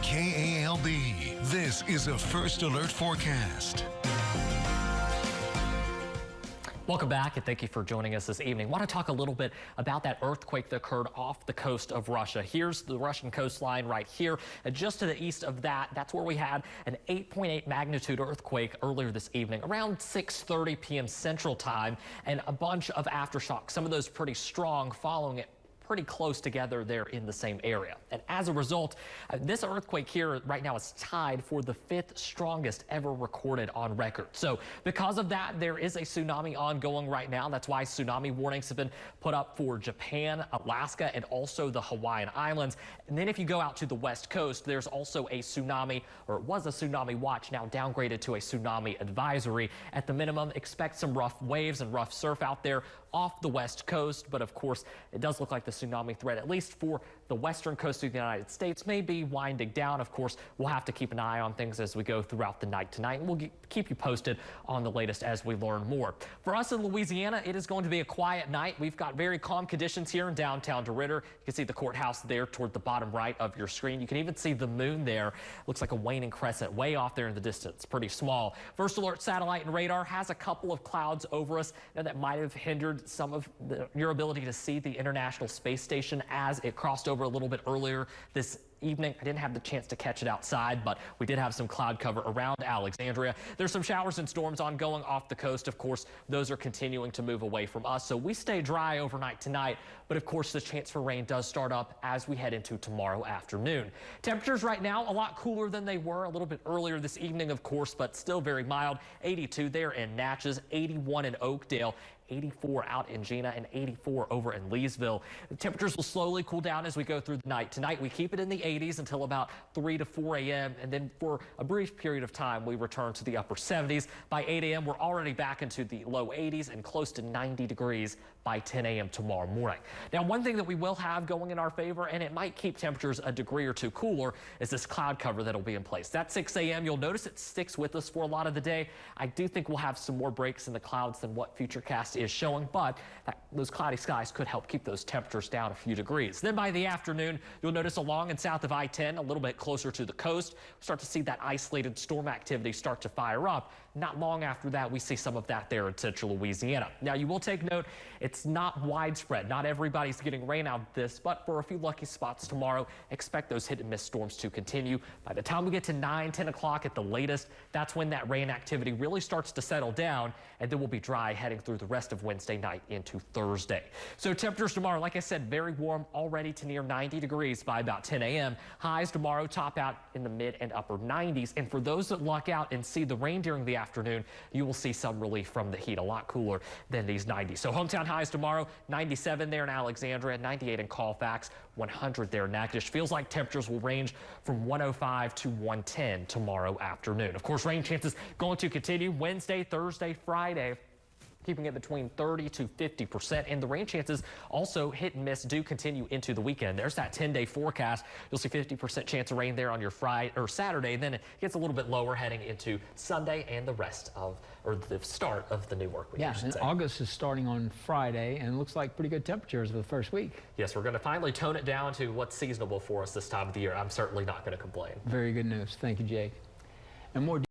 KALB. This is a First Alert forecast. Welcome back and thank you for joining us this evening. I want to talk a little bit about that earthquake that occurred off the coast of Russia. Here's the Russian coastline right here. And just to the east of that, that's where we had an 8.8 magnitude earthquake earlier this evening, around 6:30 p.m. Central Time, and a bunch of aftershocks, some of those pretty strong, following it pretty close together there in the same area. And as a result, this earthquake here right now is tied for the 5th strongest ever recorded on record. So because of that, there is a tsunami ongoing right now. That's why tsunami warnings have been put up for Japan, Alaska, and also the Hawaiian Islands. And then if you go out to the west coast, there's also a tsunami, or it was a tsunami watch, now downgraded to a tsunami advisory. At the minimum, expect some rough waves and rough surf out there off the west coast. But of course, it does look like the tsunami threat, at least for the western coast of the United States, may be winding down. Of course, we'll have to keep an eye on things as we go throughout the night tonight, and we'll keep you posted on the latest as we learn more. For us in Louisiana, it is going to be a quiet night. We've got very calm conditions here in downtown DeRidder. You can see the courthouse there toward the bottom right of your screen. You can even see the moon there. Looks like a waning crescent way off there in the distance. Pretty small. First Alert satellite and radar has a couple of clouds over us that might have hindered some of your ability to see the International Space Station as it crossed over a little bit earlier this evening. I didn't have the chance to catch it outside, but we did have some cloud cover around Alexandria. There's some showers and storms ongoing off the coast. Of course, those are continuing to move away from us, so we stay dry overnight tonight. But of course, the chance for rain does start up as we head into tomorrow afternoon. Temperatures right now a lot cooler than they were a little bit earlier this evening, of course, but still very mild. 82 there in Natchez, 81 in Oakdale, 84 out in Jena, and 84 over in Leesville. The temperatures will slowly cool down as we go through the night. Tonight, we keep it in the 80s until about 3 to 4 a.m. And then for a brief period of time, we return to the upper 70s. By 8 a.m., we're already back into the low 80s and close to 90 degrees by 10 a.m. tomorrow morning. Now, one thing that we will have going in our favor, and it might keep temperatures a degree or two cooler, is this cloud cover that'll be in place. That's 6 a.m. You'll notice it sticks with us for a lot of the day. I do think we'll have some more breaks in the clouds than what Futurecast is showing, but those cloudy skies could help keep those temperatures down a few degrees. Then by the afternoon, you'll notice along and south of I-10, a little bit closer to the coast, start to see that isolated storm activity start to fire up. Not long after that, we see some of that there in central Louisiana. Now, you will take note, it's not widespread. Not everybody's getting rain out of this, but for a few lucky spots tomorrow, expect those hit and miss storms to continue. By the time we get to 9, 10 o'clock at the latest, that's when that rain activity really starts to settle down, and then we'll be dry heading through the rest of Wednesday night into Thursday. So temperatures tomorrow, like I said, very warm, already to near 90 degrees by about 10 a.m. Highs tomorrow top out in the mid and upper 90s. And for those that luck out and see the rain during the afternoon, you will see some relief from the heat, a lot cooler than these 90s. So hometown highs tomorrow, 97 there in Alexandria, 98 in Colfax, 100 there in Natchez. Feels like temperatures will range from 105 to 110 tomorrow afternoon. Of course, rain chances going to continue Wednesday, Thursday, Friday, keeping it between 30 to 50%. And the rain chances also hit and miss do continue into the weekend. There's that 10-day forecast. You'll see 50% chance of rain there on your Friday or Saturday. Then it gets a little bit lower heading into Sunday and the rest of, or the start of the new work week. Yeah, and August is starting on Friday, and it looks like pretty good temperatures for the first week. Yes, we're going to finally tone it down to what's seasonable for us this time of the year. I'm certainly not going to complain. Very good news. Thank you, Jake. And more